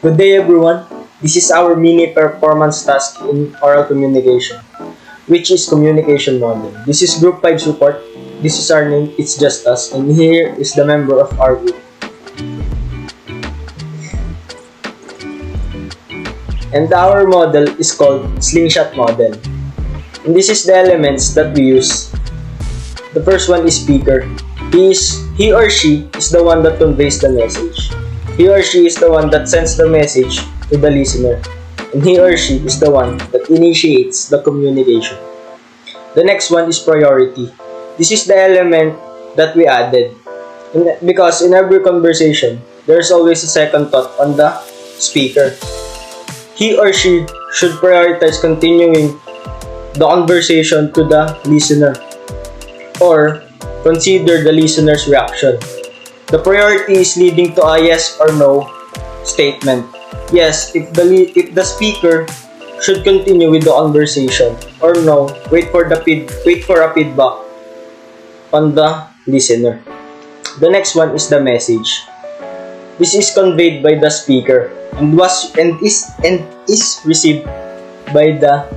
Good day everyone. This is our mini performance task in oral communication, which is communication model. This is group 5 support. This is our name, it's just us, and here is the member of our group. And our model is called slingshot model. And this is the elements that we use. The first one is speaker. He or she is the one that conveys the message. He or she is the one that sends the message to the listener. And he or she is the one that initiates the communication. The next one is priority. This is the element that we added. Because in every conversation, there's always a second thought on the speaker. He or she should prioritize continuing the conversation to the listener or consider the listener's reaction. The priority is leading to a yes or no statement. Yes, if the speaker should continue with the conversation, or no, wait for a feedback on the listener. The next one is the message. This is conveyed by the speaker and is received by the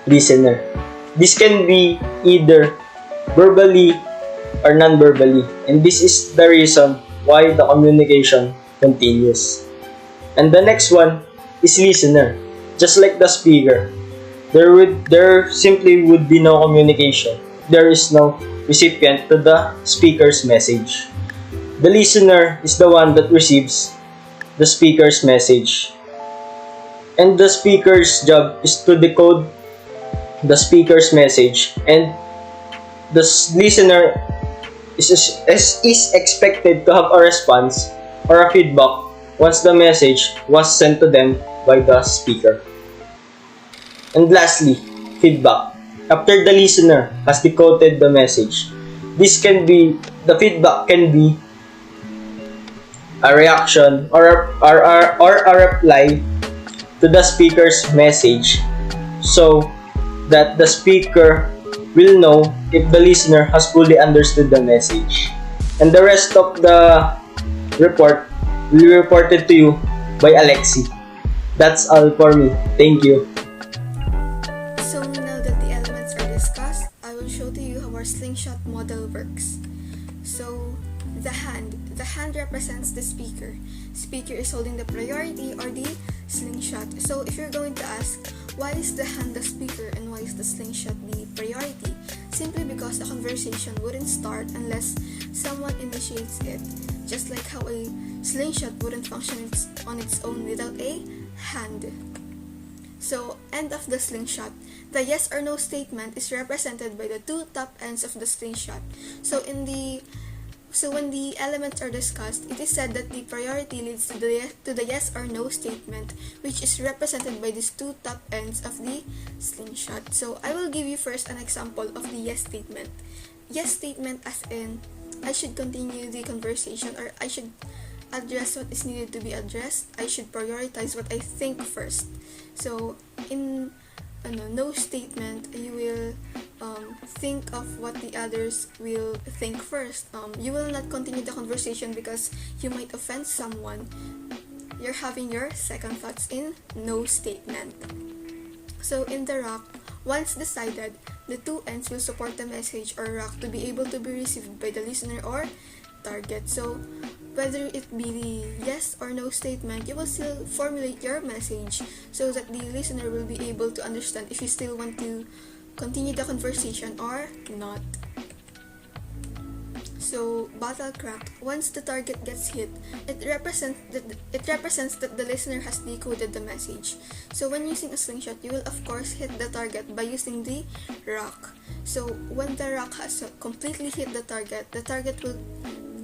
listener. This can be either verbally or non-verbally, and this is the reason why the communication continues. And the next one is listener. Just like the speaker, there simply would be no communication. There is no recipient to the speaker's message. The listener is the one that receives the speaker's message. And the speaker's job is to decode the speaker's message, and the listener is expected to have a response or a feedback once the message was sent to them by the speaker. And lastly, feedback. After the listener has decoded the message, the feedback can be a reaction or a reply to the speaker's message, so that the speaker will know if the listener has fully understood the message. And the rest of the report will be reported to you by Alexi. That's all for me. Thank you. So now that the elements are discussed, I will show to you how our slingshot model works. So the hand represents the speaker. Speaker is holding the priority or the slingshot. So if you're going to ask, why is the hand the speaker and why is the slingshot the priority? Simply because the conversation wouldn't start unless someone initiates it. Just like how a slingshot wouldn't function on its own without a hand. So, end of the slingshot. The yes or no statement is represented by the two top ends of the slingshot. So when the elements are discussed, it is said that the priority leads to the yes or no statement, which is represented by these two top ends of the slingshot. So I will give you first an example of the yes statement. Yes statement as in, I should continue the conversation, or I should address what is needed to be addressed. I should prioritize what I think first. So in no statement, you will think of what the others will think first. You will not continue the conversation because you might offend someone. You're having your second thoughts in no statement. So in the rock, once decided, the two ends will support the message or rock to be able to be received by the listener or target. So whether it be the yes or no statement, you will still formulate your message so that the listener will be able to understand if you still want to continue the conversation or not. So, battle crack. Once the target gets hit, it represents that the listener has decoded the message. So, when using a slingshot, you will of course hit the target by using the rock. So, when the rock has completely hit the target will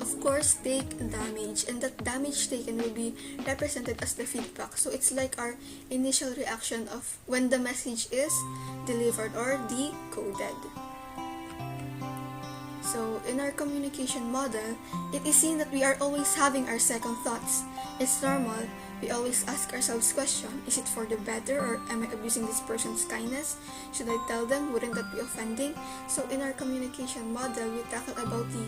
of course take damage, and that damage taken will be represented as the feedback. So it's like our initial reaction of when the message is delivered or decoded. So in our communication model, it is seen that we are always having our second thoughts. It's normal We always ask ourselves question, is it for the better or am I abusing this person's kindness? Should I tell them? Wouldn't that be offending? So in our communication model, we tackle about the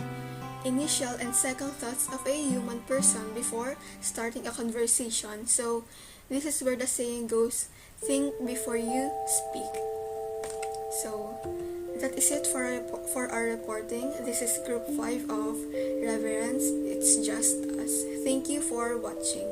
initial and second thoughts of a human person before starting a conversation. So this is where the saying goes, think before you speak. So that is it for our reporting. This is group 5 of Reverence. It's just us. Thank you for watching.